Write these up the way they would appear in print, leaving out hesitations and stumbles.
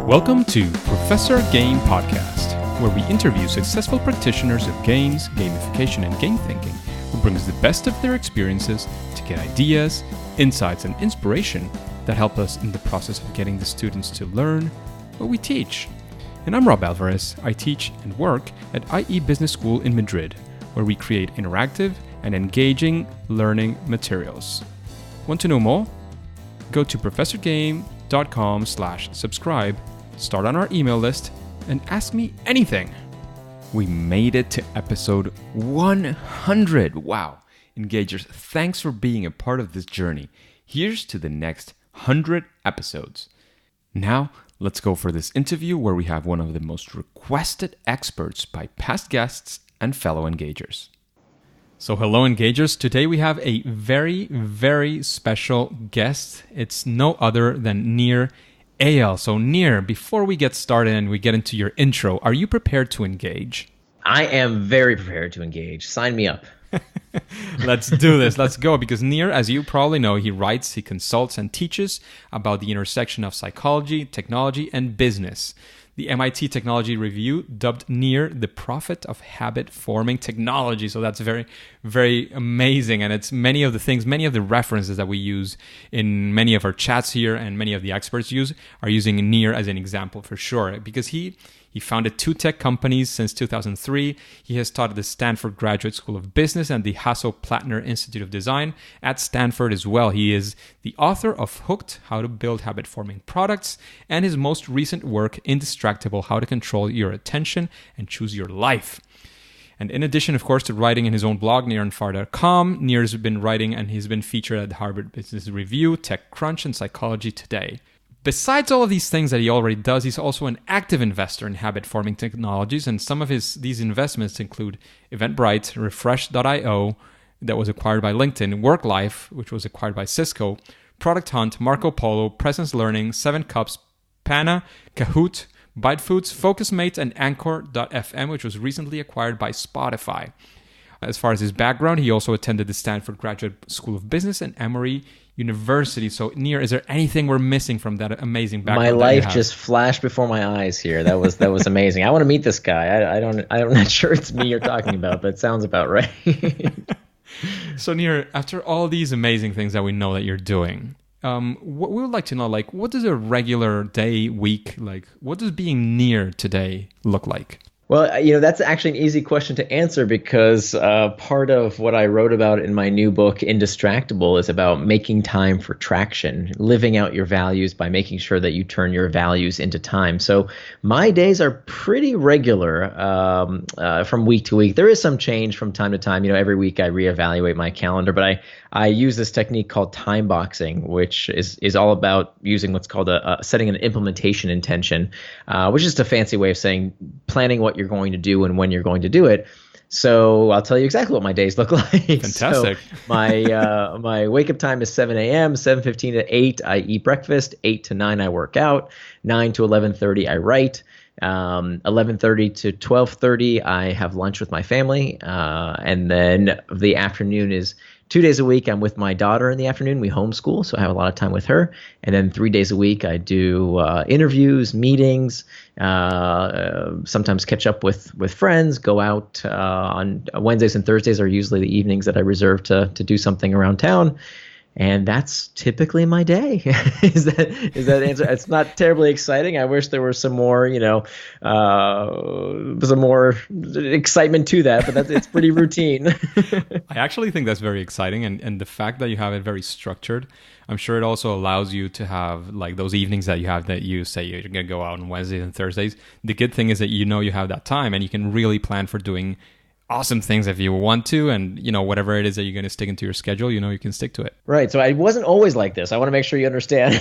Welcome to Professor Game Podcast, where we interview successful practitioners of games, gamification, and game thinking who brings the best of their experiences to get ideas, insights, and inspiration that help us in the process of getting the students to learn what we teach. And I'm Rob Alvarez. I teach and work at IE Business School in Madrid, where we create interactive and engaging learning materials. Want to know more? Go to professorgame.com/subscribe, start on our email list, and ask me anything. We made it to episode 100. Wow. Engagers, thanks for being a part of this journey. Here's to the next 100 episodes. Now, let's go for this interview where we have one of the most requested experts by past guests and fellow engagers. So hello engagers, today we have a very, very special guest. It's no other than Nir Eyal. So Nir, before we get started and we get into your intro, are you prepared to engage? I am very prepared to engage. Sign me up. Let's do this. Let's go. Because Nir, as you probably know, he writes, he consults, and teaches about the intersection of psychology, technology, and business. The MIT Technology Review dubbed Nir the prophet of habit-forming technology. So that's very, very amazing. And it's many of the references that we use in many of our chats here and many of the experts are using Nir as an example for sure. Because he founded two tech companies since 2003. He has taught at the Stanford Graduate School of Business and the Hasso-Plattner Institute of Design at Stanford as well. He is the author of Hooked, How to Build Habit-Forming Products, and his most recent work, Indistractable, How to Control Your Attention and Choose Your Life. And in addition, of course, to writing in his own blog, nirandfar.com, Nir's been writing and he's been featured at Harvard Business Review, TechCrunch, and Psychology Today. Besides all of these things that he already does, he's also an active investor in habit-forming technologies, and some of these investments include Eventbrite, Refresh.io, that was acquired by LinkedIn, WorkLife, which was acquired by Cisco, Product Hunt, Marco Polo, Presence Learning, 7 Cups, Pana, Kahoot, ByteFoods, FocusMate, and Anchor.fm, which was recently acquired by Spotify. As far as his background, he also attended the Stanford Graduate School of Business and Emory University. So, Nir, is there anything we're missing from that amazing background? My life just flashed before my eyes here. That was amazing. I want to meet this guy. I'm not sure it's me you're talking about, but it sounds about right. So, Nir, after all these amazing things that we know that you're doing, what we would like to know, what does a regular day, week, what does being Nir today look like? Well, that's actually an easy question to answer because part of what I wrote about in my new book, Indistractable, is about making time for traction, living out your values by making sure that you turn your values into time. So my days are pretty regular from week to week. There is some change from time to time. Every week I reevaluate my calendar, but I use this technique called time boxing, which is all about using what's called setting an implementation intention, which is just a fancy way of saying planning what you're going to do and when you're going to do it. So I'll tell you exactly what my days look like. Fantastic. So my wake up time is 7 a.m., 7:15 to 8 I eat breakfast, 8 to 9 I work out, 9 to 11:30 I write. 11:30 to 12:30 I have lunch with my family, and then the afternoon is 2 days a week I'm with my daughter in the afternoon. We homeschool, so I have a lot of time with her. And then 3 days a week I do interviews, meetings, sometimes catch up with friends, go out on Wednesdays and Thursdays are usually the evenings that I reserve to do something around town. And that's typically my day. Is that answer? It's not terribly exciting. I wish there were some more, some more excitement to that, but it's pretty routine. I actually think that's very exciting. And the fact that you have it very structured, I'm sure it also allows you to have those evenings that you say you're going to go out on Wednesdays and Thursdays. The good thing is that you have that time and you can really plan for doing awesome things if you want to, and whatever it is that you're going to stick into your schedule, you can stick to it. Right. So I wasn't always like this. I want to make sure you understand.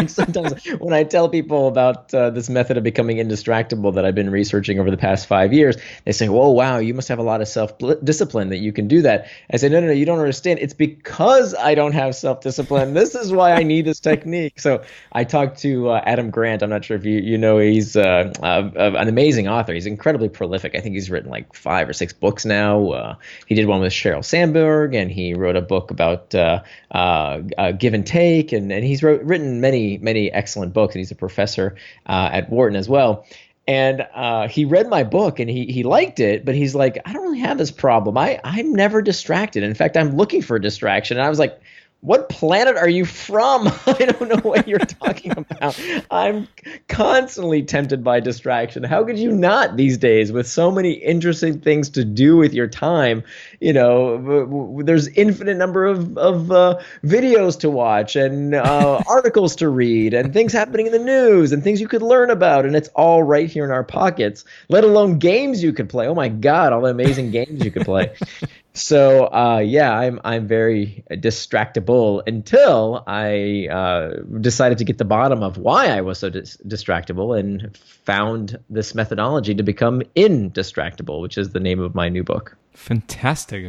Sometimes when I tell people about this method of becoming indistractable that I've been researching over the past 5 years, they say, "Whoa, wow, you must have a lot of self-discipline that you can do that." I say, "No, you don't understand. It's because I don't have self-discipline. This is why I need this technique." So I talked to Adam Grant. I'm not sure if you know, he's an amazing author. He's incredibly prolific. I think he's written 5 or 6 books now. He did one with Sheryl Sandberg, and he wrote a book about give and take, and he's written many excellent books, and he's a professor at Wharton as well. And he read my book and he liked it, but he's like, I don't really have this problem. I'm never distracted. In fact, I'm looking for a distraction. And I was like, what planet are you from? I don't know what you're talking about. I'm constantly tempted by distraction. How could you not these days with so many interesting things to do with your time? There's infinite number of videos to watch and articles to read and things happening in the news and things you could learn about. And it's all right here in our pockets, let alone games you could play. Oh, my God, all the amazing games you could play. So I'm very distractible until I decided to get the bottom of why I was so distractible and found this methodology to become indistractable, which is the name of my new book. Fantastic,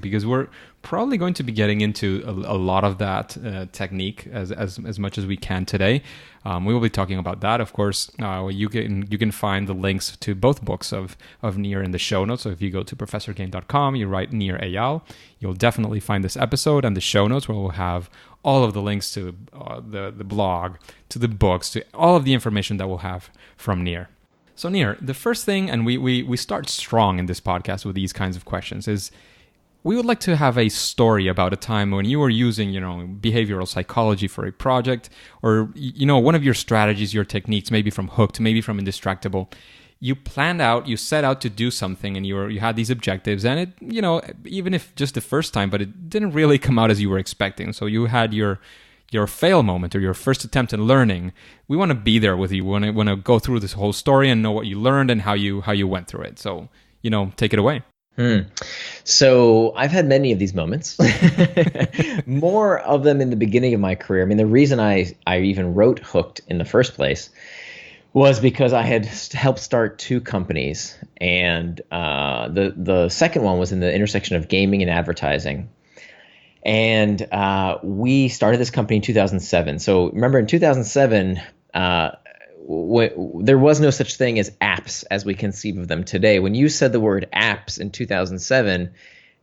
because we're probably going to be getting into a lot of that technique as much as we can today. We will be talking about that, of course. You can find the links to both books of Nir in the show notes. So if you go to professorgain.com, you write Nir Eyal, you'll definitely find this episode and the show notes where we'll have all of the links to the blog, to the books, to all of the information that we'll have from Nir. So Nir, the first thing, and we start strong in this podcast with these kinds of questions, is we would like to have a story about a time when you were using, behavioral psychology for a project, or, one of your strategies, your techniques, maybe from Hooked, maybe from Indistractable. You set out to do something, and you had these objectives, and it, even if just the first time, but it didn't really come out as you were expecting. So you had your fail moment or your first attempt in learning. We want to be there with you. We want to go through this whole story and know what you learned and how you went through it. So, take it away. So I've had many of these moments, more of them in the beginning of my career. I mean, the reason I even wrote Hooked in the first place was because I had helped start two companies, and the second one was in the intersection of gaming and advertising. And we started this company in 2007. So remember, in 2007, there was no such thing as apps as we conceive of them today. When you said the word apps in 2007,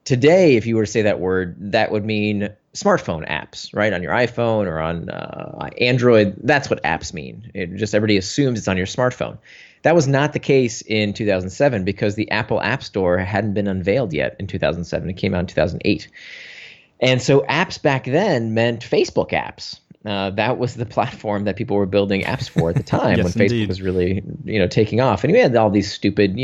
today, if you were to say that word, that would mean smartphone apps, right? On your iPhone or on Android, that's what apps mean. Everybody assumes it's on your smartphone. That was not the case in 2007 because the Apple App Store hadn't been unveiled yet in 2007. It came out in 2008. And so apps back then meant Facebook apps. That was the platform that people were building apps for at the time. Yes, when Facebook indeed. was really, taking off. And we had all these stupid,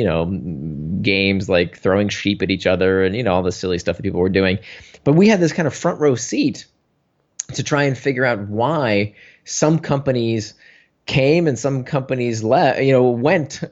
games like throwing sheep at each other and, all the silly stuff that people were doing. But we had this kind of front row seat to try and figure out why some companies came and some companies went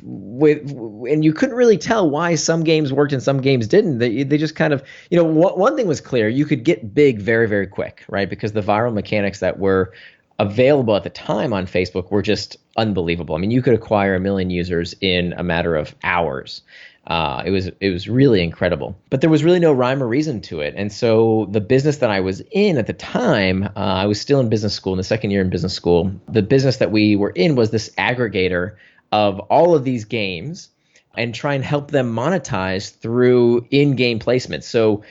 with, and you couldn't really tell why some games worked and some games didn't. They just kind of, one thing was clear: you could get big very, very quick, right? Because the viral mechanics that were available at the time on Facebook were just unbelievable. I mean, you could acquire 1 million users in a matter of hours. It was really incredible, but there was really no rhyme or reason to it. And so the business that I was in at the time, I was still in business school, in the second year in business school. The business that we were in was this aggregator of all of these games and try and help them monetize through in-game placement. So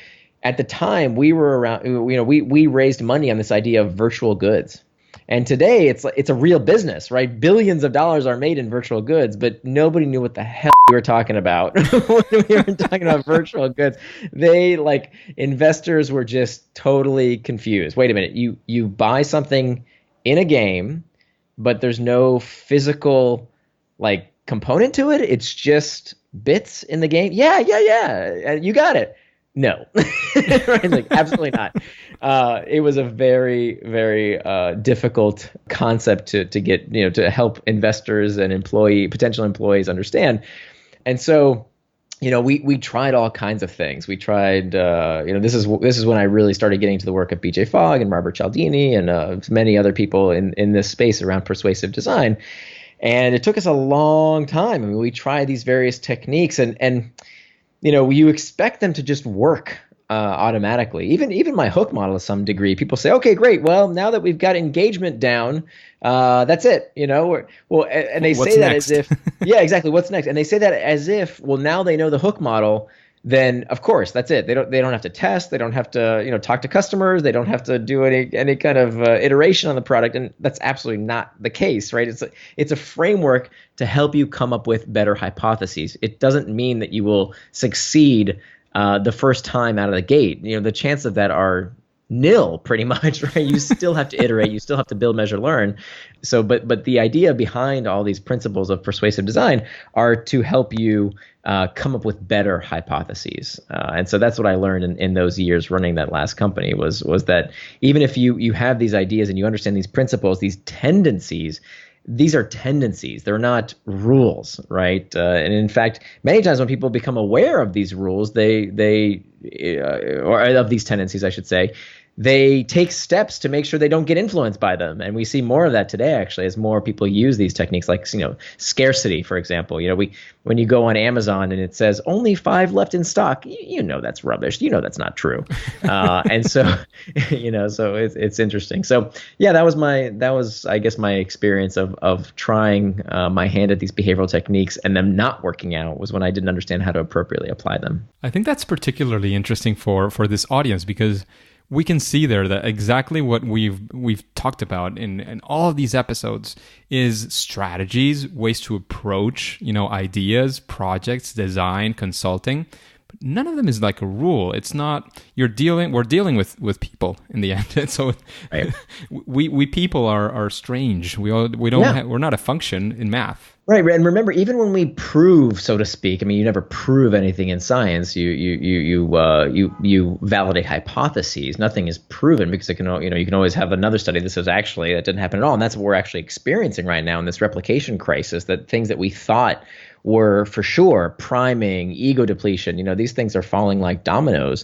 at the time we were around, we raised money on this idea of virtual goods. And today it's a real business, right? Billions of dollars are made in virtual goods, but nobody knew what the hell we were talking about when we were talking about virtual goods. Investors were just totally confused. Wait a minute, you buy something in a game, but there's no physical component to it. It's just bits in the game. Yeah. You got it. No, right? Absolutely not. It was a very, very difficult concept to get, to help investors and potential employees understand. And so, we tried all kinds of things. We tried, this is when I really started getting to the work of BJ Fogg and Robert Cialdini and many other people in this space around persuasive design. And it took us a long time. I mean, we tried these various techniques and you expect them to just work automatically. Even my hook model to some degree, people say, okay, great. Well, now that we've got engagement down, that's it. And they What's say that as next? if, yeah, exactly. What's next? And they say that as if, well, now they know the hook model. Then of course that's it. They don't have to test. They don't have to talk to customers. They don't have to do any kind of iteration on the product. And that's absolutely not the case, right? It's a framework to help you come up with better hypotheses. It doesn't mean that you will succeed the first time out of the gate. The chances of that are nil pretty much, right? You still have to iterate, you still have to build, measure, learn. So but the idea behind all these principles of persuasive design are to help you come up with better hypotheses. And so that's what I learned in those years running that last company was that even if you have these ideas and you understand these principles, these tendencies, these are tendencies. They're not rules, right? And in fact, many times when people become aware of these rules, or of these tendencies, I should say, they take steps to make sure they don't get influenced by them. And we see more of that today, actually, as more people use these techniques, like scarcity, for example. When you go on Amazon and it says only 5 left in stock, that's rubbish. That's not true. And so, so it's interesting. So yeah, that was I guess my experience of trying my hand at these behavioral techniques and them not working out was when I didn't understand how to appropriately apply them. I think that's particularly interesting for this audience because we can see there that exactly what we've talked about in all of these episodes is strategies, ways to approach, ideas, projects, design, consulting. But none of them is like a rule. It's not we're dealing with people in the end. And so right. we people are strange. We're not a function in math. Right, and remember, even when we prove, so to speak, I mean, you never prove anything in science. You validate hypotheses. Nothing is proven because you can always have another study that says actually that didn't happen at all, and that's what we're actually experiencing right now in this replication crisis. That things that we thought were for sure priming, ego depletion, these things are falling like dominoes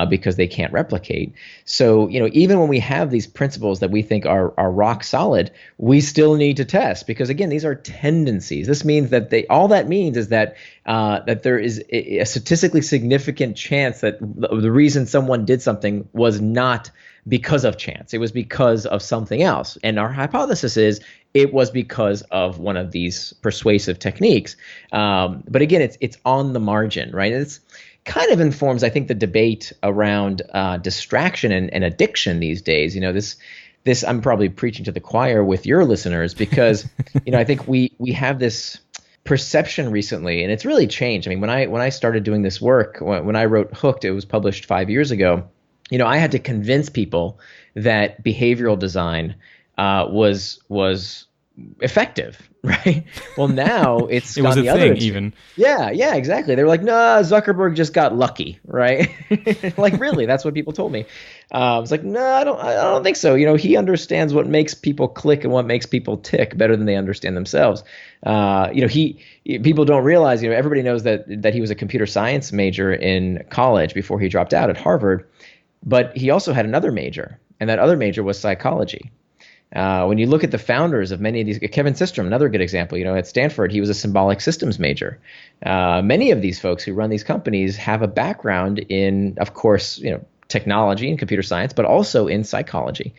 because they can't replicate. So, even when we have these principles that we think are rock solid, we still need to test because, again, these are tendencies. This means that all that means is that there is a statistically significant chance that the reason someone did something was not because of chance. It was because of something else. And our hypothesis is it was because of one of these persuasive techniques. But again, it's on the margin, right? And it's kind of informs, I think, the debate around distraction and addiction these days. This I'm probably preaching to the choir with your listeners because, I think we have this perception recently, and it's really changed. I mean, when I started doing this work, when I wrote Hooked, it was published 5 years ago. I had to convince people that behavioral design was effective, right? Well, now it's it was gone a the other thing, extreme. even. Yeah, exactly. They were like, "Nah, Zuckerberg just got lucky," right? Like, really, that's what people told me. I was like, "No, I don't think so." He understands what makes people click and what makes people tick better than they understand themselves. People don't realize. Everybody knows that he was a computer science major in college before he dropped out at Harvard. But he also had another major, and that other major was psychology. When you look at the founders of many of these, Kevin Systrom, another good example, at Stanford, he was a symbolic systems major. Many of these folks who run these companies have a background in, of course, technology and computer science, but also in psychology.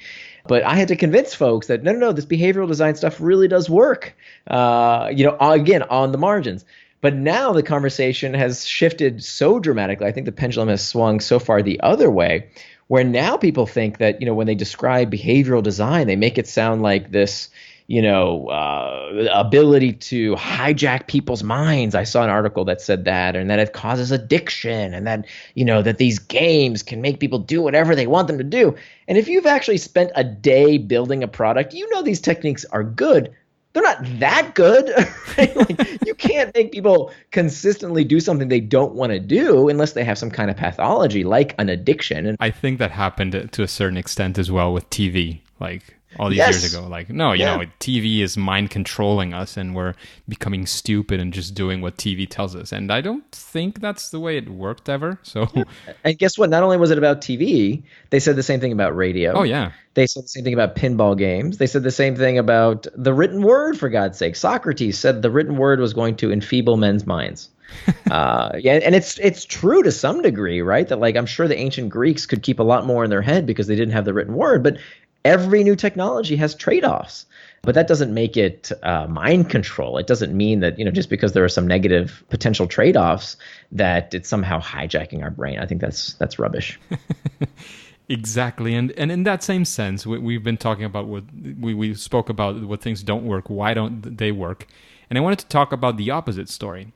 But I had to convince folks that no, this behavioral design stuff really does work, again, on the margins. But now the conversation has shifted so dramatically. I think the pendulum has swung so far the other way, where now people think that, when they describe behavioral design, they make it sound like this, ability to hijack people's minds. I saw an article that said that, and that it causes addiction, and that, that these games can make people do whatever they want them to do. And if you've actually spent a day building a product, these techniques are good. They're not that good. Right? Like, you can't make people consistently do something they don't want to do unless they have some kind of pathology like an addiction. And I think that happened to a certain extent as well with TV. Like all these years Yes. ago. Like, no, Yeah. TV is mind controlling us and we're becoming stupid and just doing what TV tells us. And I don't think that's the way it worked ever. So, And guess what? Not only was it about TV, they said the same thing about oh, radio. yeah. They said the same thing about pinball games. They said the same thing about the written word, for God's sake. Socrates said the written word was going to enfeeble men's minds. Yeah, and it's true to some degree, right? That like I'm sure the ancient Greeks could keep a lot more in their head because they didn't have the written word. But every new technology has trade-offs. But that doesn't make it mind control. It doesn't mean that just because there are some negative potential trade-offs that it's somehow hijacking our brain. I think that's rubbish. Exactly, and in that same sense, we've been talking about what we spoke about what things don't work, why don't they work, and I wanted to talk about the opposite story,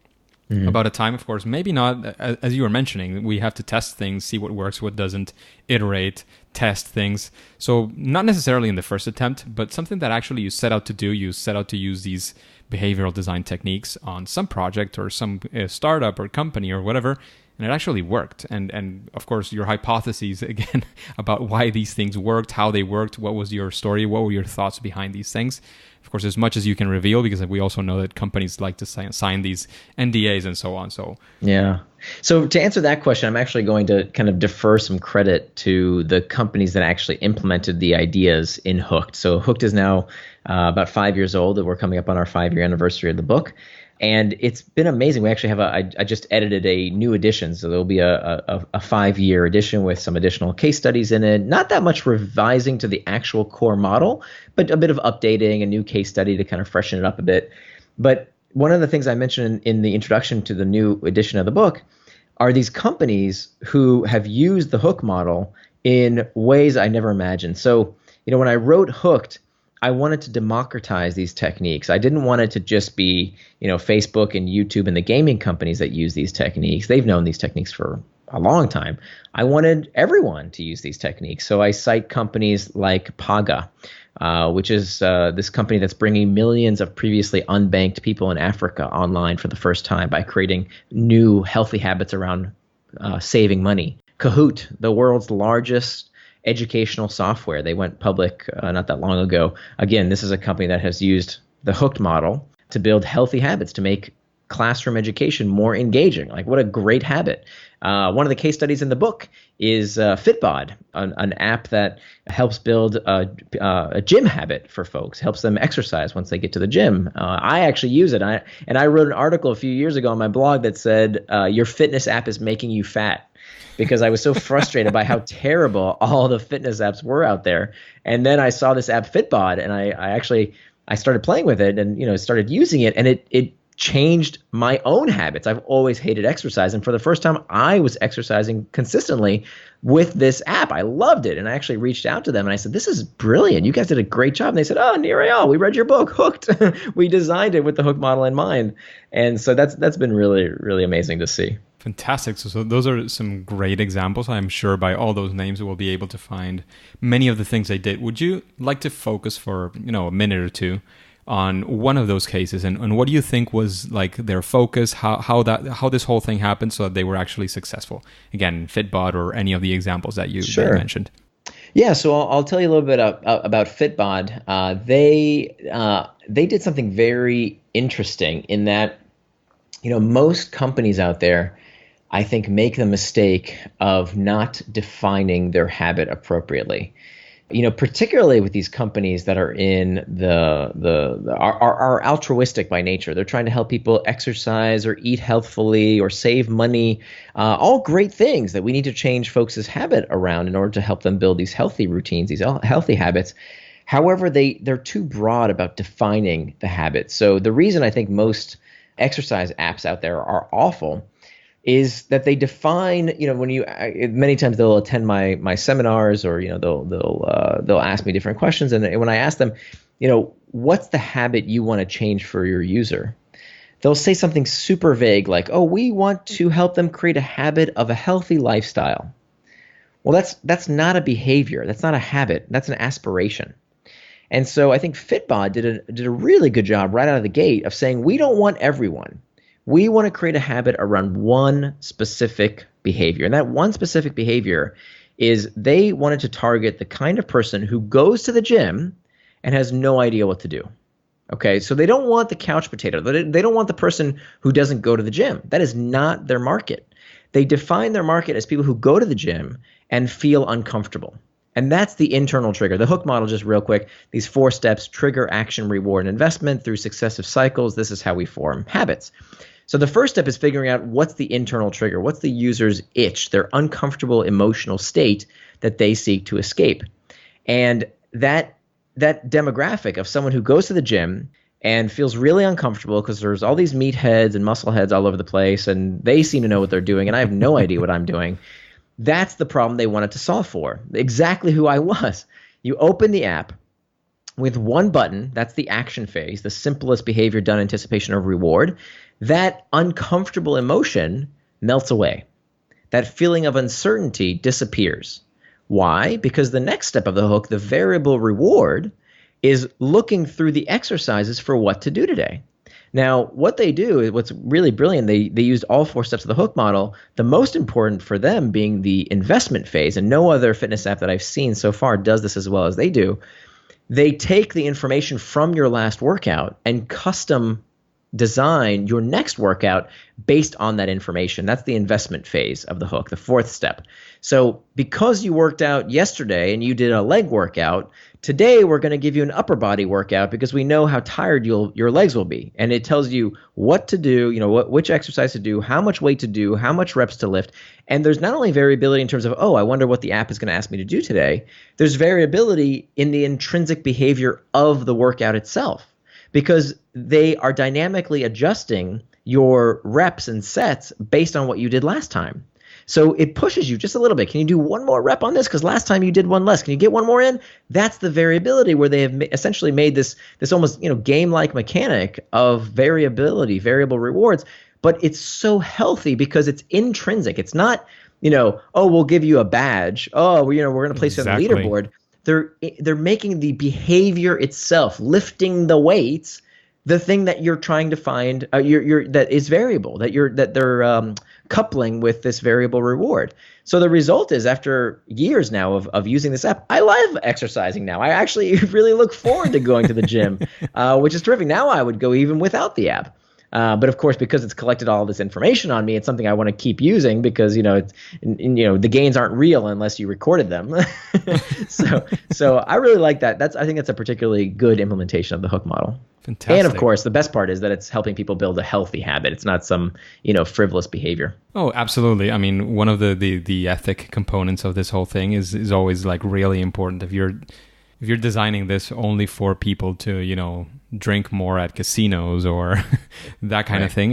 about a time, of course, maybe not as you were mentioning, we have to test things, see what works, what doesn't, iterate, test things. So not necessarily in the first attempt, but something that actually you set out to do. You set out to use these behavioral design techniques on some project or some startup or company or whatever. And it actually worked. And of course, your hypotheses, again, about why these things worked, how they worked, what was your story, what were your thoughts behind these things. Of course, as much as you can reveal, because we also know that companies like to sign these NDAs and so on. So Yeah. So to answer that question, I'm actually going to kind of defer some credit to the companies that actually implemented the ideas in Hooked. So Hooked is now about 5 years old, and we're coming up on our 5-year anniversary of the book. And it's been amazing. We actually have I just edited a new edition. So there'll be a 5-year edition with some additional case studies in it. Not that much revising to the actual core model, but a bit of updating, a new case study to kind of freshen it up a bit. But one of the things I mentioned in the introduction to the new edition of the book are these companies who have used the Hook model in ways I never imagined. So, when I wrote Hooked, I wanted to democratize these techniques. I didn't want it to just be, Facebook and YouTube and the gaming companies that use these techniques. They've known these techniques for a long time. I wanted everyone to use these techniques. So I cite companies like Paga, which is this company that's bringing millions of previously unbanked people in Africa online for the first time by creating new healthy habits around saving money. Kahoot, the world's largest educational software. They went public not that long ago. Again, this is a company that has used the Hooked model to build healthy habits, to make classroom education more engaging. Like, what a great habit. One of the case studies in the book is Fitbod, an app that helps build a gym habit for folks, helps them exercise once they get to the gym. I actually use it. And I wrote an article a few years ago on my blog that said, your fitness app is making you fat. Because I was so frustrated by how terrible all the fitness apps were out there. And then I saw this app Fitbod, and I started playing with it and started using it, and it changed my own habits. I've always hated exercise, and for the first time I was exercising consistently with this app. I loved it, and I actually reached out to them and I said, "This is brilliant. You guys did a great job." And they said, "Oh, Nir Eyal, we read your book, Hooked." We designed it with the Hook model in mind. And so that's been really, really amazing to see. Fantastic. So those are some great examples. I'm sure by all those names we'll be able to find many of the things they did. Would you like to focus for a minute or two on one of those cases, and what do you think was like their focus, how this whole thing happened so that they were actually successful? Again, Fitbod or any of the examples that you mentioned. Yeah, so I'll tell you a little bit about Fitbod. They did something very interesting in that most companies out there, I think, make the mistake of not defining their habit appropriately. Particularly with these companies that are in are altruistic by nature. They're trying to help people exercise or eat healthfully or save money. All great things that we need to change folks' habit around in order to help them build these healthy routines, these healthy habits. However, they're too broad about defining the habit. So the reason I think most exercise apps out there are awful is that they define, many times they'll attend my seminars, or they'll ask me different questions, and when I ask them, what's the habit you want to change for your user, they'll say something super vague like, "Oh, we want to help them create a habit of a healthy lifestyle." Well, that's not a behavior, that's not a habit, that's an aspiration. And so I think Fitbod did a really good job right out of the gate of saying, we don't want everyone. We want to create a habit around one specific behavior. And that one specific behavior is they wanted to target the kind of person who goes to the gym and has no idea what to do. Okay, so they don't want the couch potato. They don't want the person who doesn't go to the gym. That is not their market. They define their market as people who go to the gym and feel uncomfortable. And that's the internal trigger. The hook model, just real quick, these 4 steps: trigger, action, reward, and investment through successive cycles. This is how we form habits. So the first step is figuring out what's the internal trigger, what's the user's itch, their uncomfortable emotional state that they seek to escape. And that demographic of someone who goes to the gym and feels really uncomfortable because there's all these meatheads and muscle heads all over the place, and they seem to know what they're doing, and I have no idea what I'm doing. That's the problem they wanted to solve for. Exactly who I was. You open the app with one button. That's the action phase, the simplest behavior done in anticipation of reward. That uncomfortable emotion melts away. That feeling of uncertainty disappears. Why? Because the next step of the hook, the variable reward, is looking through the exercises for what to do today. Now, what they do, what's really brilliant, they used all 4 steps of the hook model, the most important for them being the investment phase, and no other fitness app that I've seen so far does this as well as they do. They take the information from your last workout and custom design your next workout based on that information. That's the investment phase of the hook, the 4th step. So because you worked out yesterday and you did a leg workout, today we're going to give you an upper body workout because we know how tired your legs will be. And it tells you what to do, which exercise to do, how much weight to do, how much reps to lift. And there's not only variability in terms of, I wonder what the app is going to ask me to do today. There's variability in the intrinsic behavior of the workout itself, because they are dynamically adjusting your reps and sets based on what you did last time. So it pushes you just a little bit. Can you do one more rep on this? Because last time you did one less. Can you get one more in? That's the variability where they have essentially made this almost game-like mechanic of variability, variable rewards. But it's so healthy because it's intrinsic. It's not, we'll give you a badge. We're going to place you on the leaderboard. They're making the behavior itself, lifting the weights, the thing that you're trying to find, that is variable, that they're coupling with this variable reward. So the result is, after years now of using this app, I love exercising now. I actually really look forward to going to the gym, which is terrific. Now I would go even without the app. But of course, because it's collected all this information on me, it's something I want to keep using because the gains aren't real unless you recorded them. so I really like that. I think that's a particularly good implementation of the hook model. Fantastic. And of course, the best part is that it's helping people build a healthy habit. It's not some frivolous behavior. Oh, absolutely. I mean, one of the ethic components of this whole thing is always like really important. If you're designing this only for people to drink more at casinos or that kind of thing,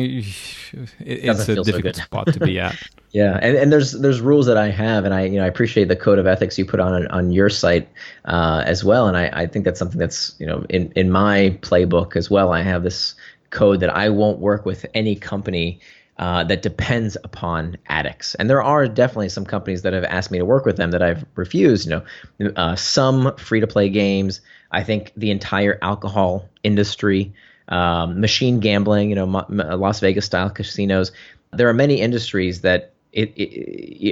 it's a difficult spot to be at. Yeah, and there's rules that I have, and I appreciate the code of ethics you put on your site as well, and I think that's something that's in my playbook as well. I have this code that I won't work with any company that depends upon addicts, and there are definitely some companies that have asked me to work with them that I've refused. Some free-to-play games. I think the entire alcohol industry, machine gambling, Las Vegas style casinos. There are many industries that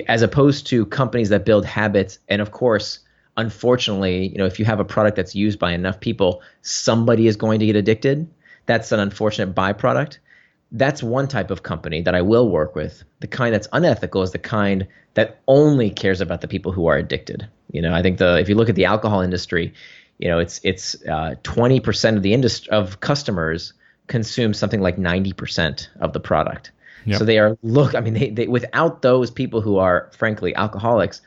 as opposed to companies that build habits, and of course, unfortunately, if you have a product that's used by enough people, somebody is going to get addicted. That's an unfortunate byproduct. That's one type of company that I will work with. The kind that's unethical is the kind that only cares about the people who are addicted. I think if you look at the alcohol industry, it's 20% of the industry of customers consume something like 90% of the product. Yep. So they without those people who are frankly alcoholics,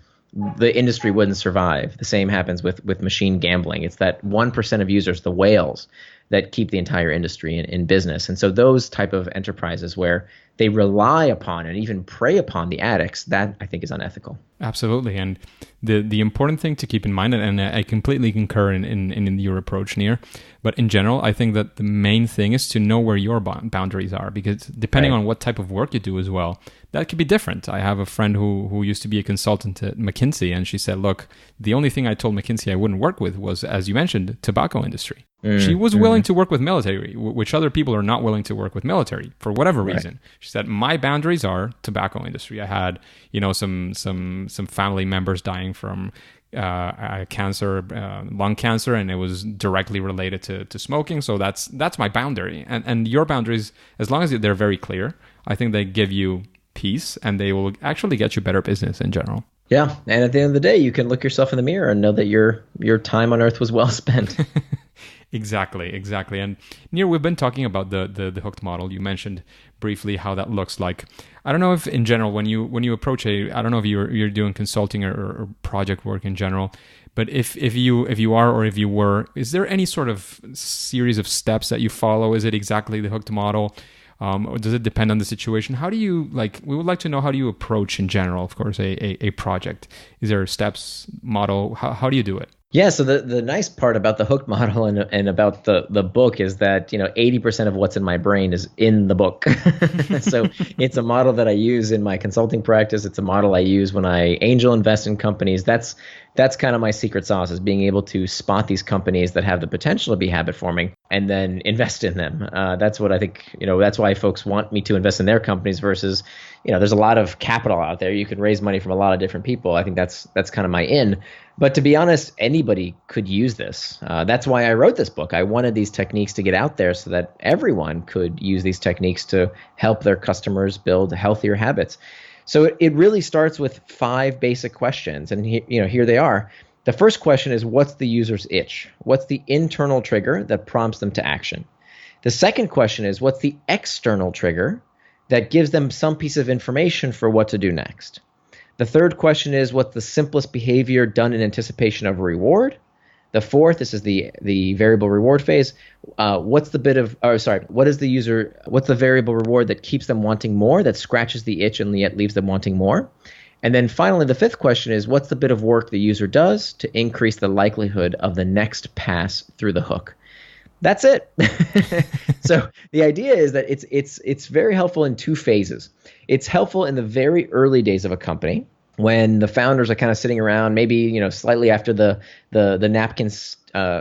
the industry wouldn't survive. The same happens with machine gambling. It's that 1% of users, the whales, that keep the entire industry in business. And so those type of enterprises where they rely upon and even prey upon the addicts, that I think is unethical. Absolutely. And the important thing to keep in mind, and I completely concur in your approach, Nir, but in general, I think that the main thing is to know where your boundaries are, because depending on what type of work you do as well, that could be different. I have a friend who used to be a consultant at McKinsey, and she said, look, the only thing I told McKinsey I wouldn't work with was, as you mentioned, tobacco industry. She was willing to work with military, which other people are not willing to work with military for whatever reason. She said, my boundaries are tobacco industry. I had, some family members dying from cancer, lung cancer, and it was directly related to smoking. So that's my boundary. And your boundaries, as long as they're very clear, I think they give you peace, and they will actually get you better business in general. Yeah, and at the end of the day, you can look yourself in the mirror and know that your time on Earth was well spent. Exactly. And Nir, we've been talking about the hooked model. You mentioned briefly how that looks like. I don't know if in general, when you approach I don't know if you're doing consulting or project work in general, but if you are, or if you were, is there any sort of series of steps that you follow? Is it exactly the hooked model? Or does it depend on the situation? How do you we would like to know, how do you approach in general, of course, a project? Is there a steps model? How do you do it? Yeah, so the nice part about the hook model and about the book is that 80% of what's in my brain is in the book. So it's a model that I use in my consulting practice. It's a model I use when I angel invest in companies. That's kind of my secret sauce, is being able to spot these companies that have the potential to be habit forming and then invest in them. That's what I think, that's why folks want me to invest in their companies versus, there's a lot of capital out there. You can raise money from a lot of different people. I think that's kind of my in. But to be honest, anybody could use this. That's why I wrote this book. I wanted these techniques to get out there so that everyone could use these techniques to help their customers build healthier habits. So it really starts with 5 basic questions. And here they are. The first question is, what's the user's itch? What's the internal trigger that prompts them to action? The second question is, what's the external trigger that gives them some piece of information for what to do next? The third question is, what's the simplest behavior done in anticipation of a reward? The fourth, this is the variable reward phase. What's the variable reward that keeps them wanting more, that scratches the itch and yet leaves them wanting more? And then finally, the fifth question is, what's the bit of work the user does to increase the likelihood of the next pass through the hook? That's it. So the idea is that it's very helpful in 2 phases. It's helpful in the very early days of a company, when the founders are kind of sitting around, maybe slightly after the napkin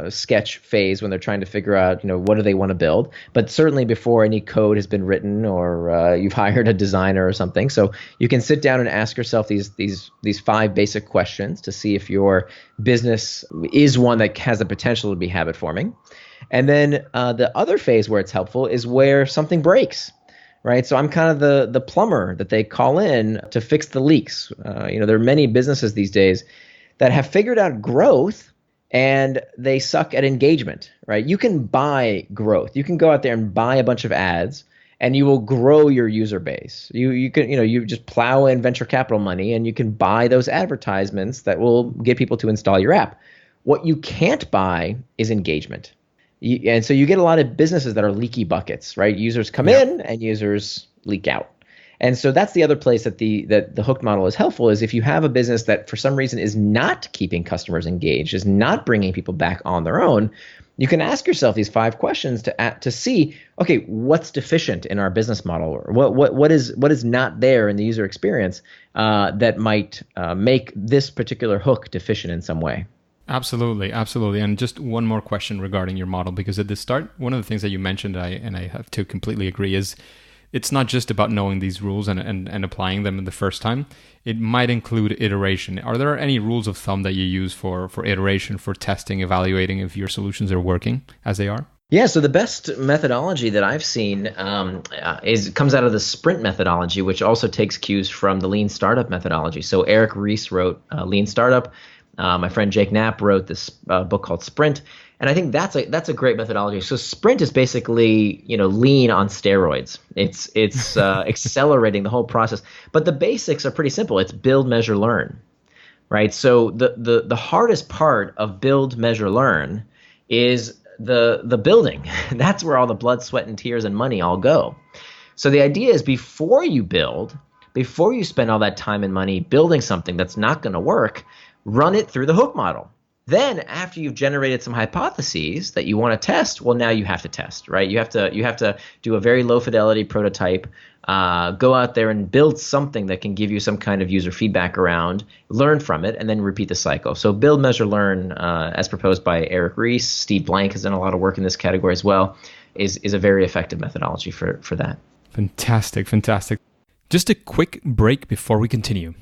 sketch phase, when they're trying to figure out what do they want to build, but certainly before any code has been written or you've hired a designer or something. So you can sit down and ask yourself these 5 basic questions to see if your business is one that has the potential to be habit forming. And then the other phase where it's helpful is where something breaks. Right, so I'm kind of the plumber that they call in to fix the leaks. There are many businesses these days that have figured out growth and they suck at engagement. Right, you can buy growth. You can go out there and buy a bunch of ads, and you will grow your user base. You can you just plow in venture capital money, and you can buy those advertisements that will get people to install your app. What you can't buy is engagement. And so you get a lot of businesses that are leaky buckets, right? Users come in and users leak out. And so that's the other place that the hooked model is helpful, is if you have a business that for some reason is not keeping customers engaged, is not bringing people back on their own, you can ask yourself these 5 questions to see, okay, what's deficient in our business model, or what is not there in the user experience that might make this particular hook deficient in some way. Absolutely. And just one more question regarding your model, because at the start, one of the things that you mentioned, and I have to completely agree, is it's not just about knowing these rules and applying them the first time. It might include iteration. Are there any rules of thumb that you use for iteration, for testing, evaluating if your solutions are working as they are? Yeah, so the best methodology that I've seen comes out of the sprint methodology, which also takes cues from the lean startup methodology. So Eric Ries wrote Lean Startup. My friend Jake Knapp wrote this book called Sprint, and I think that's a great methodology. So Sprint is basically lean on steroids. It's accelerating the whole process, but the basics are pretty simple. It's build, measure, learn, right? So the hardest part of build, measure, learn is the building. That's where all the blood, sweat, and tears and money all go. So the idea is before you spend all that time and money building something that's not going to work, run it through the hook model. Then after you've generated some hypotheses that you want to test, well, now you have to test, right? You have to do a very low fidelity prototype, go out there and build something that can give you some kind of user feedback around, learn from it, and then repeat the cycle. So build, measure, learn, as proposed by Eric Ries, Steve Blank has done a lot of work in this category as well, is a very effective methodology for that. Fantastic. Just a quick break before we continue.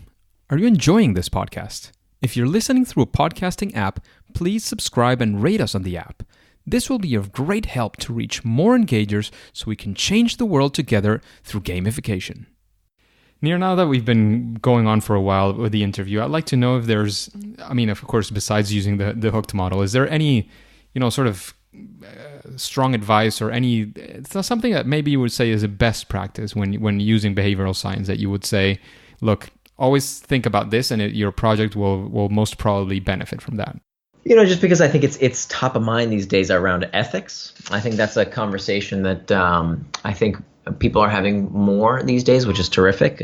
Are you enjoying this podcast? If you're listening through a podcasting app, please subscribe and rate us on the app. This will be of great help to reach more engagers so we can change the world together through gamification. Nir, now that we've been going on for a while with the interview, I'd like to know if there's, of course, besides using the hooked model, is there any, sort of strong advice or any something that maybe you would say is a best practice when using behavioral science that you would say, look, always think about this and your project will most probably benefit from that? Just because I think it's top of mind these days around ethics. I think that's a conversation that I think people are having more these days, which is terrific.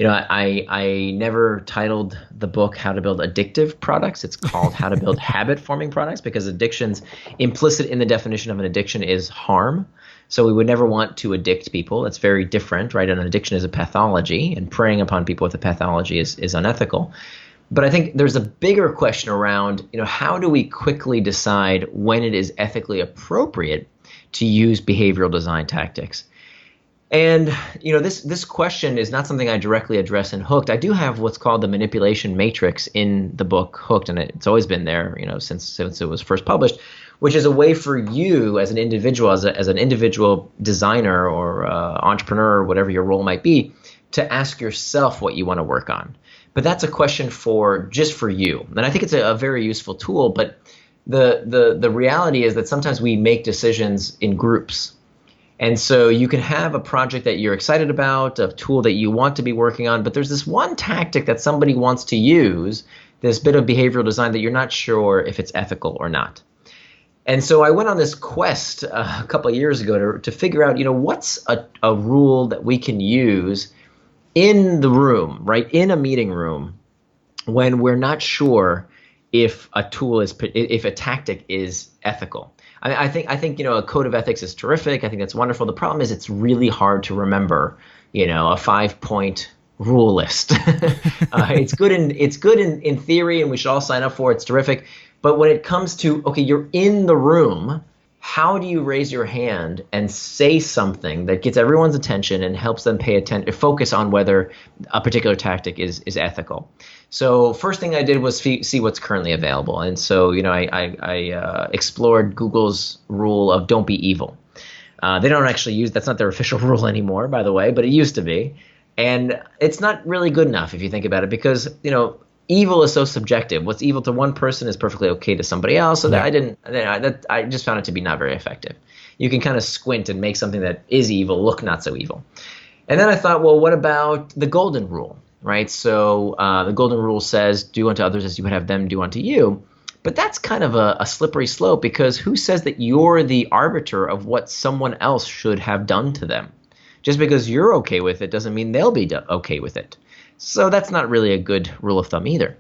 I never titled the book How to Build Addictive Products. It's called How to Build Habit-Forming Products, because addictions, implicit in the definition of an addiction is harm. So we would never want to addict people. That's very different, right? An addiction is a pathology, and preying upon people with a pathology is unethical. But I think there's a bigger question around, how do we quickly decide when it is ethically appropriate to use behavioral design tactics? And, this question is not something I directly address in Hooked. I do have what's called the manipulation matrix in the book Hooked, and it's always been there, since it was first published, which is a way for you as an individual, as an individual designer or entrepreneur, or whatever your role might be, to ask yourself what you want to work on. But that's a question just for you. And I think it's a very useful tool, but the reality is that sometimes we make decisions in groups. And so you can have a project that you're excited about, a tool that you want to be working on, but there's this one tactic that somebody wants to use, this bit of behavioral design that you're not sure if it's ethical or not. And so I went on this quest a couple of years ago to figure out, what's a rule that we can use in the room, right, in a meeting room, when we're not sure if if a tactic is ethical. I think a code of ethics is terrific. I think that's wonderful. The problem is it's really hard to remember, a 5-point rule list. It's good in theory, and we should all sign up for it. It's terrific. But when it comes to, okay, you're in the room, how do you raise your hand and say something that gets everyone's attention and helps them focus on whether a particular tactic is ethical? So first thing I did was see what's currently available. And so, I explored Google's rule of don't be evil. They don't actually that's not their official rule anymore, by the way, but it used to be. And it's not really good enough if you think about it, because, evil is so subjective. What's evil to one person is perfectly okay to somebody else. So I just found it to be not very effective. You can kind of squint and make something that is evil look not so evil. And then I thought, well, what about the golden rule, right? So the golden rule says, do unto others as you would have them do unto you. But that's kind of a slippery slope, because who says that you're the arbiter of what someone else should have done to them? Just because you're okay with it doesn't mean they'll be okay with it. So that's not really a good rule of thumb either.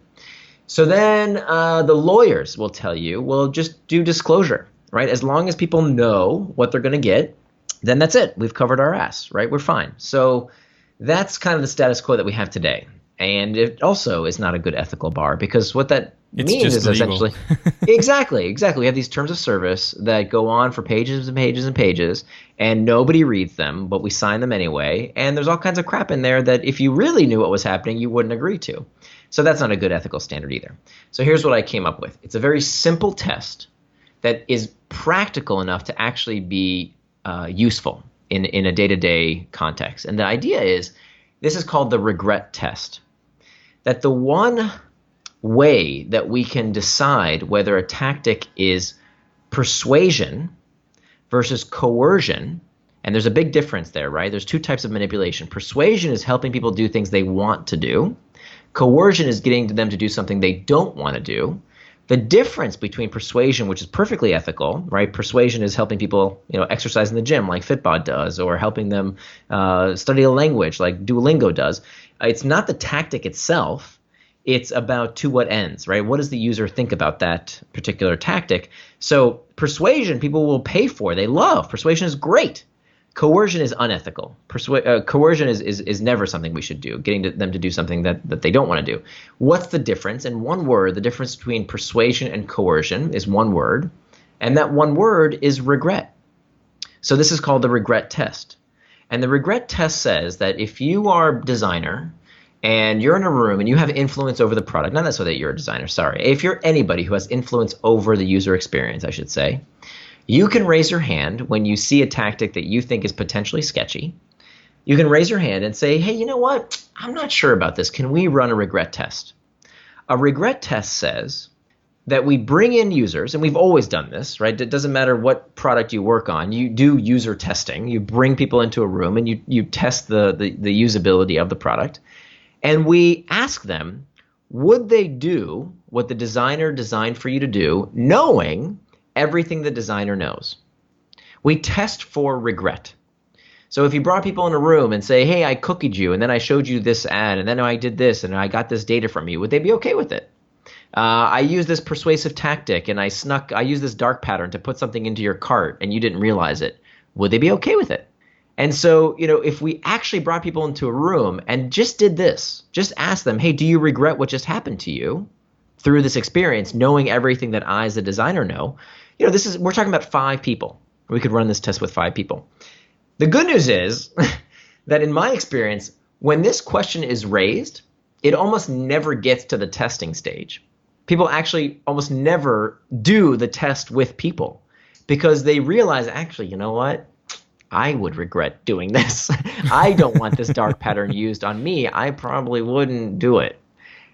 So then the lawyers will tell you, well, just do disclosure, right? As long as people know what they're going to get, then that's it. We've covered our ass, right? We're fine. So that's kind of the status quo that we have today. And it also is not a good ethical bar, because what that means is essentially exactly. We have these terms of service that go on for pages and pages and pages, and nobody reads them, but we sign them anyway. And there's all kinds of crap in there that if you really knew what was happening, you wouldn't agree to. So that's not a good ethical standard either. So here's what I came up with. It's a very simple test that is practical enough to actually be useful in a day-to-day context. And the idea is, this is called the regret test. That the one way that we can decide whether a tactic is persuasion versus coercion, and there's a big difference there, right? There's two types of manipulation. Persuasion is helping people do things they want to do. Coercion is getting them to do something they don't want to do. The difference between persuasion, which is perfectly ethical, right? Persuasion is helping people, exercise in the gym like Fitbod does, or helping them study a language like Duolingo does. It's not the tactic itself. It's about to what ends, right? What does the user think about that particular tactic? So persuasion, people will pay for. They love. Persuasion is great. Coercion is unethical. Coercion is never something we should do, getting them to do something that they don't want to do. What's the difference? In one word, the difference between persuasion and coercion is one word, and that one word is regret. So this is called the regret test. And the regret test says that if you are a designer and you're in a room and you have influence over the product, not necessarily that you're a designer, sorry. If you're anybody who has influence over the user experience, I should say, you can raise your hand when you see a tactic that you think is potentially sketchy. You can raise your hand and say, hey, you know what? I'm not sure about this. Can we run a regret test? A regret test says that we bring in users, and we've always done this, right? It doesn't matter what product you work on. You do user testing. You bring people into a room and you test the usability of the product. And we ask them, would they do what the designer designed for you to do, knowing everything the designer knows? We test for regret. So if you brought people in a room and say, hey, I cookied you, and then I showed you this ad, and then I did this, and I got this data from you, would they be okay with it? I used this persuasive tactic, and I used this dark pattern to put something into your cart, and you didn't realize it. Would they be okay with it? And so, if we actually brought people into a room and just did this, just asked them, hey, do you regret what just happened to you through this experience, knowing everything that I, as a designer, know? We're talking about 5 people. We could run this test with 5 people. The good news is that in my experience, when this question is raised, it almost never gets to the testing stage. People actually almost never do the test with people because they realize, actually, you know what? I would regret doing this. I don't want this dark pattern used on me. I probably wouldn't do it.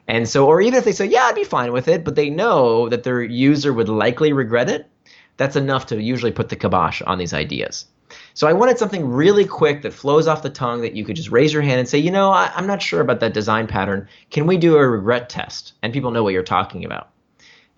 And so, or even if they say, yeah, I'd be fine with it, but they know that their user would likely regret it, that's enough to usually put the kibosh on these ideas. So I wanted something really quick that flows off the tongue that you could just raise your hand and say, I'm not sure about that design pattern. Can we do a regret test? And people know what you're talking about.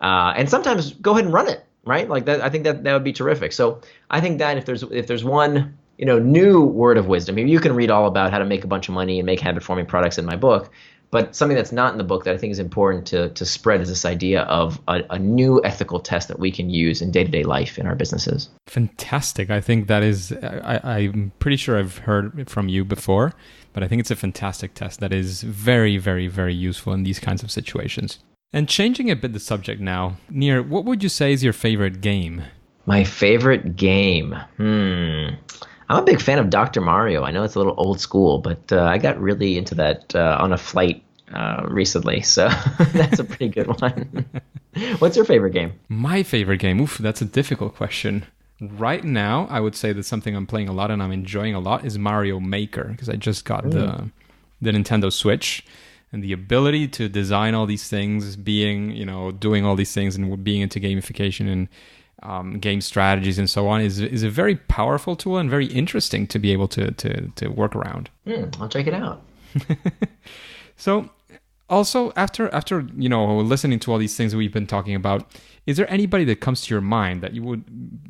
And sometimes go ahead and run it, right? Like that. I think that would be terrific. So I think that if there's one new word of wisdom, you can read all about how to make a bunch of money and make habit-forming products in my book. But something that's not in the book that I think is important to spread is this idea of a new ethical test that we can use in day-to-day life in our businesses. Fantastic. I think that is, I'm pretty sure I've heard it from you before, but I think it's a fantastic test that is very, very, very useful in these kinds of situations. And changing a bit the subject now, Nir, what would you say is your favorite game? My favorite game? I'm a big fan of Dr. Mario. I know it's a little old school, but I got really into that on a flight recently, so that's a pretty good one. What's your favorite game? My favorite game? Oof, that's a difficult question. Right now, I would say that something I'm playing a lot and I'm enjoying a lot is Mario Maker, because I just got the Nintendo Switch, and the ability to design all these things, doing all these things and being into gamification and game strategies and so on is a very powerful tool and very interesting to be able to work around. I'll check it out. So also after listening to all these things we've been talking about, is there anybody that comes to your mind that you would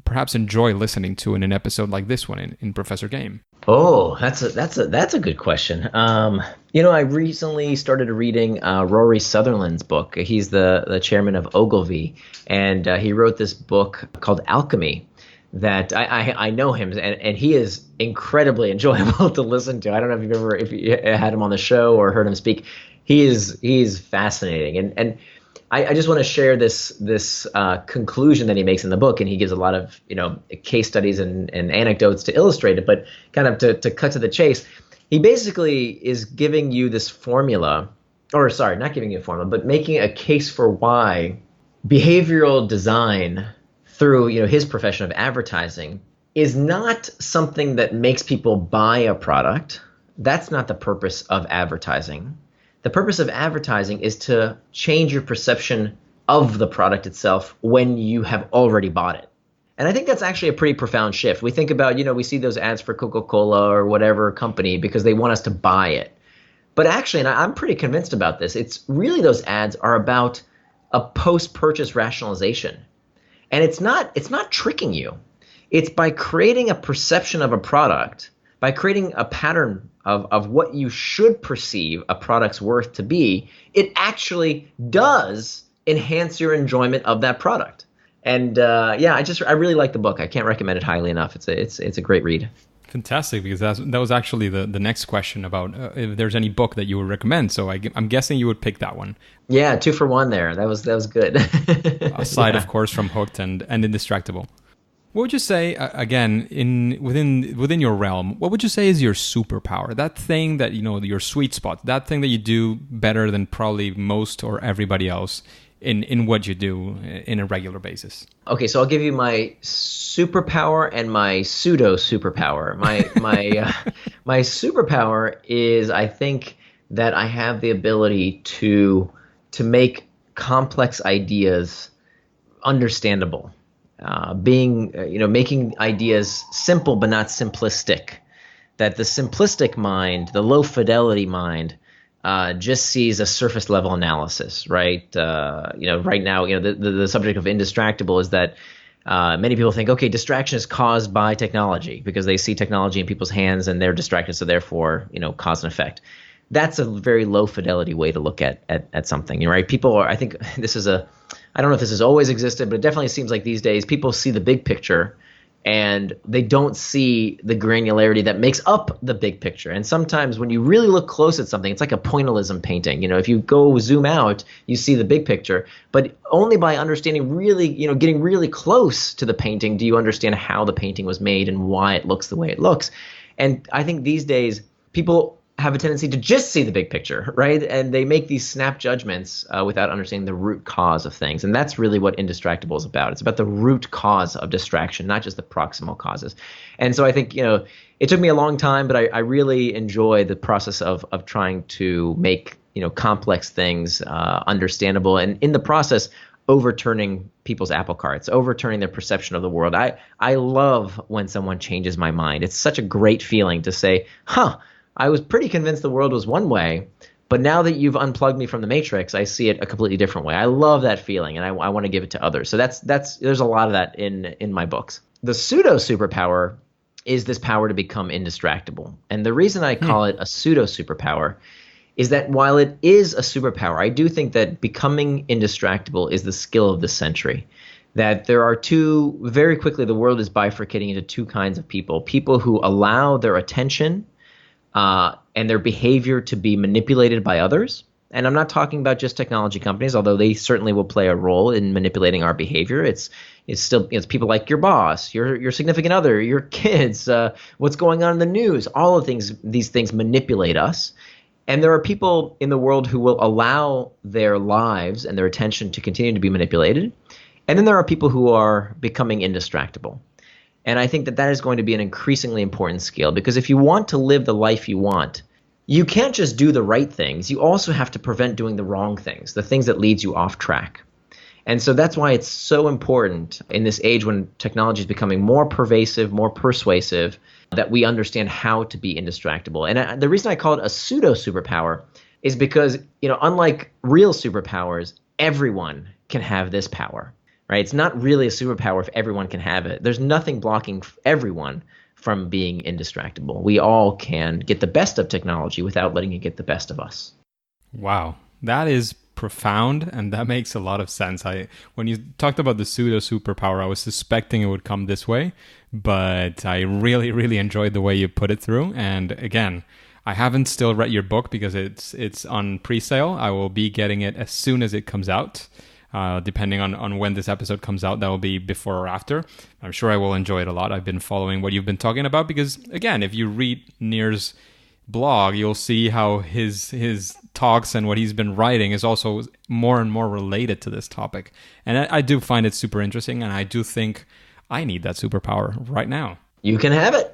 perhaps enjoy listening to in an episode like this one in Professor Game? Oh, that's a good question. I recently started reading Rory Sutherland's book. He's the chairman of Ogilvy, and he wrote this book called Alchemy that I know him, and he is incredibly enjoyable to listen to. I don't know if you had him on the show or heard him speak. He's fascinating, and I just want to share this conclusion that he makes in the book, and he gives a lot of case studies and anecdotes to illustrate it. But kind of to cut to the chase, he basically is giving you this formula, or sorry, not giving you a formula, but making a case for why behavioral design through his profession of advertising is not something that makes people buy a product. That's not the purpose of advertising. The purpose of advertising is to change your perception of the product itself when you have already bought it. And I think that's actually a pretty profound shift. We think about, we see those ads for Coca-Cola or whatever company because they want us to buy it. But actually, and I'm pretty convinced about this, it's really those ads are about a post-purchase rationalization. And it's not tricking you. It's by creating a perception of a product, by creating a pattern of what you should perceive a product's worth to be, it actually does enhance your enjoyment of that product. And I really like the book. I can't recommend it highly enough. It's a great read. Fantastic, because that was actually the next question about if there's any book that you would recommend. So I'm guessing you would pick that one. Yeah, 2 for 1 there. That was good. Aside, of course, from Hooked and Indistractable. What would you say, again, within your realm, what would you say is your superpower? That thing that, your sweet spot, that thing that you do better than probably most or everybody else in what you do in a regular basis? Okay, so I'll give you my superpower and my pseudo superpower. My superpower is, I think, that I have the ability to make complex ideas understandable. Making ideas simple but not simplistic. That the simplistic mind, the low fidelity mind, just sees a surface level analysis, right? Right now, the subject of indistractable is that many people think, okay, distraction is caused by technology because they see technology in people's hands and they're distracted, so therefore, cause and effect. That's a very low fidelity way to look at something, right? People are, I think I don't know if this has always existed, but it definitely seems like these days people see the big picture and they don't see the granularity that makes up the big picture. And sometimes when you really look close at something, it's like a pointillism painting. If you go zoom out, you see the big picture, but only by understanding really, getting really close to the painting do you understand how the painting was made and why it looks the way it looks. And I think these days people have a tendency to just see the big picture, right? And they make these snap judgments without understanding the root cause of things. And that's really what Indistractable is about. It's about the root cause of distraction, not just the proximal causes. And so I think, it took me a long time, but I really enjoy the process of trying to make, complex things understandable. And in the process, overturning people's apple carts, overturning their perception of the world. I love when someone changes my mind. It's such a great feeling to say, I was pretty convinced the world was one way, but now that you've unplugged me from the matrix, I see it a completely different way. I love that feeling, and I want to give it to others. So there's a lot of that in my books. The pseudo superpower is this power to become indistractable. And the reason I call it a pseudo superpower is that while it is a superpower, I do think that becoming indistractable is the skill of the century. That there are very quickly the world is bifurcating into two kinds of people. People who allow their attention and their behavior to be manipulated by others. And I'm not talking about just technology companies, although they certainly will play a role in manipulating our behavior. It's people like your boss, your significant other, your kids, what's going on in the news. All of these things manipulate us. And there are people in the world who will allow their lives and their attention to continue to be manipulated. And then there are people who are becoming indistractable. And I think that is going to be an increasingly important skill, because if you want to live the life you want, you can't just do the right things. You also have to prevent doing the wrong things, the things that leads you off track. And so that's why it's so important in this age when technology is becoming more pervasive, more persuasive, that we understand how to be indistractable. And the reason I call it a pseudo superpower is because, unlike real superpowers, everyone can have this power. Right? It's not really a superpower if everyone can have it. There's nothing blocking everyone from being indistractable. We all can get the best of technology without letting it get the best of us. Wow. That is profound, and that makes a lot of sense. When you talked about the pseudo superpower, I was suspecting it would come this way, but I really, really enjoyed the way you put it through. And again, I haven't still read your book because it's on pre-sale. I will be getting it as soon as it comes out. Depending on when this episode comes out, that will be before or after. I'm sure I will enjoy it a lot. I've been following what you've been talking about because, again, if you read Nir's blog, you'll see how his talks and what he's been writing is also more and more related to this topic. And I do find it super interesting, and I do think I need that superpower right now. You can have it.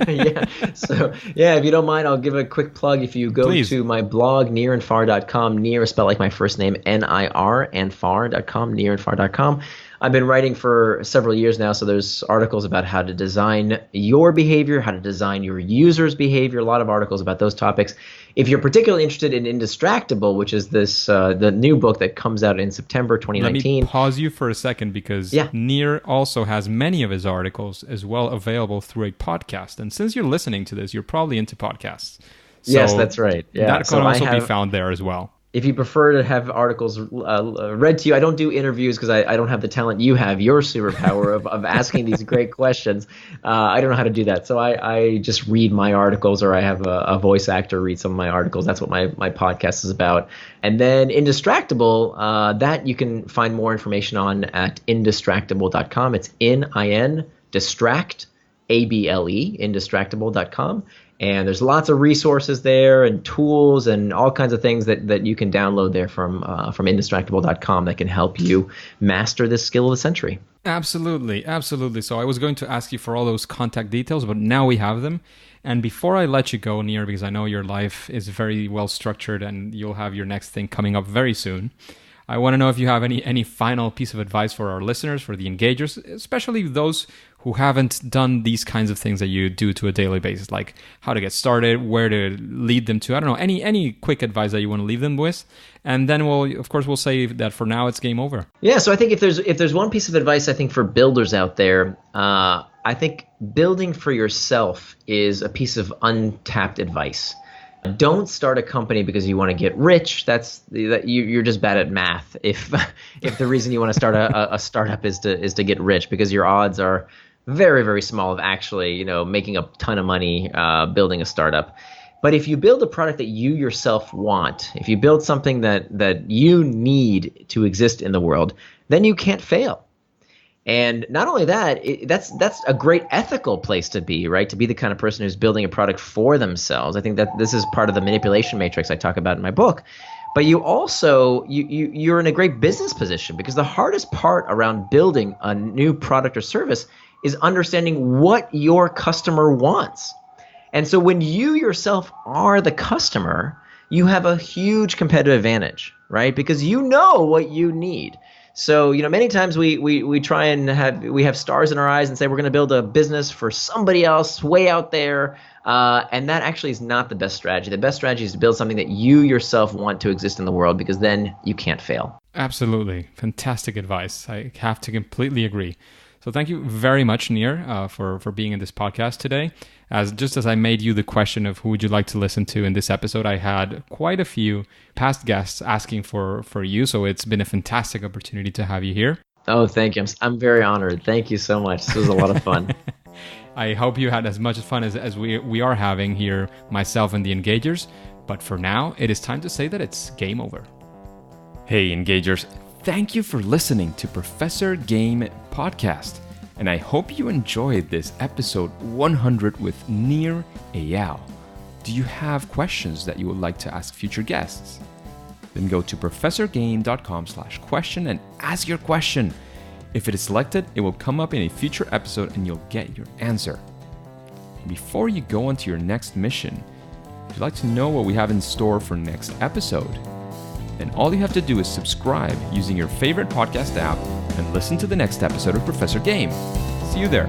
Yeah. So, if you don't mind, I'll give a quick plug. If you go to my blog, nirandfar.com, Nir is spelled like my first name, Nir, and far.com, nirandfar.com. I've been writing for several years now, so there's articles about how to design your behavior, how to design your users' behavior, a lot of articles about those topics. If you're particularly interested in Indistractable, which is this the new book that comes out in September 2019. Let me pause you for a second because Nir also has many of his articles as well available through a podcast. And since you're listening to this, you're probably into podcasts. So yes, that's right. Yeah. That can also be found there as well. if you prefer to have articles read to you, I don't do interviews because I don't have the talent you have, your superpower of asking these great questions. I don't know how to do that. So I just read my articles, or I have a voice actor read some of my articles. That's what my podcast is about. And then Indistractable, that you can find more information on at indistractable.com. It's N-I-N, distract, A-B-L-E, indistractable.com. And there's lots of resources there and tools and all kinds of things that you can download there from indistractable.com that can help you master this skill of the century. Absolutely, absolutely. So I was going to ask you for all those contact details, but now we have them. And before I let you go, Nir, because I know your life is very well structured and you'll have your next thing coming up very soon, I want to know if you have any final piece of advice for our listeners, for the engagers, especially those who haven't done these kinds of things that you do to a daily basis, like how to get started, where to lead them to. I don't know, any quick advice that you want to leave them with. And then we'll say that for now it's game over. Yeah, so I think if there's one piece of advice, I think for builders out there, I think building for yourself is a piece of untapped advice. Don't start a company because you want to get rich. You're just bad at math. If the reason you want to start a startup is to get rich, because your odds are very, very small of actually making a ton of money building a startup. But if you build a product that you yourself want, if you build something that you need to exist in the world, then you can't fail. And not only that, that's a great ethical place to be, right? To be the kind of person who's building a product for themselves. I think that this is part of the manipulation matrix I talk about in my book. But you also you're in a great business position, because the hardest part around building a new product or service is understanding what your customer wants. And so when you yourself are the customer, you have a huge competitive advantage, right? Because you know what you need. So, many times we try and have stars in our eyes and say we're going to build a business for somebody else way out there. And that actually is not the best strategy. The best strategy is to build something that you yourself want to exist in the world, because then you can't fail. Absolutely. Fantastic advice. I have to completely agree. So thank you very much, Nir, for being in this podcast today. Just as I made you the question of who would you like to listen to in this episode, I had quite a few past guests asking for you. So it's been a fantastic opportunity to have you here. Oh, thank you. I'm very honored. Thank you so much. This was a lot of fun. I hope you had as much fun as we are having here, myself and the Engagers. But for now, it is time to say that it's game over. Hey, Engagers. Thank you for listening to Professor Game Podcast, and I hope you enjoyed this episode 100 with Nir Eyal. Do you have questions that you would like to ask future guests? Then go to professorgame.com/question and ask your question. If it is selected, it will come up in a future episode and you'll get your answer. Before you go on to your next mission, if you'd like to know what we have in store for next episode, then all you have to do is subscribe using your favorite podcast app and listen to the next episode of Professor Game. See you there.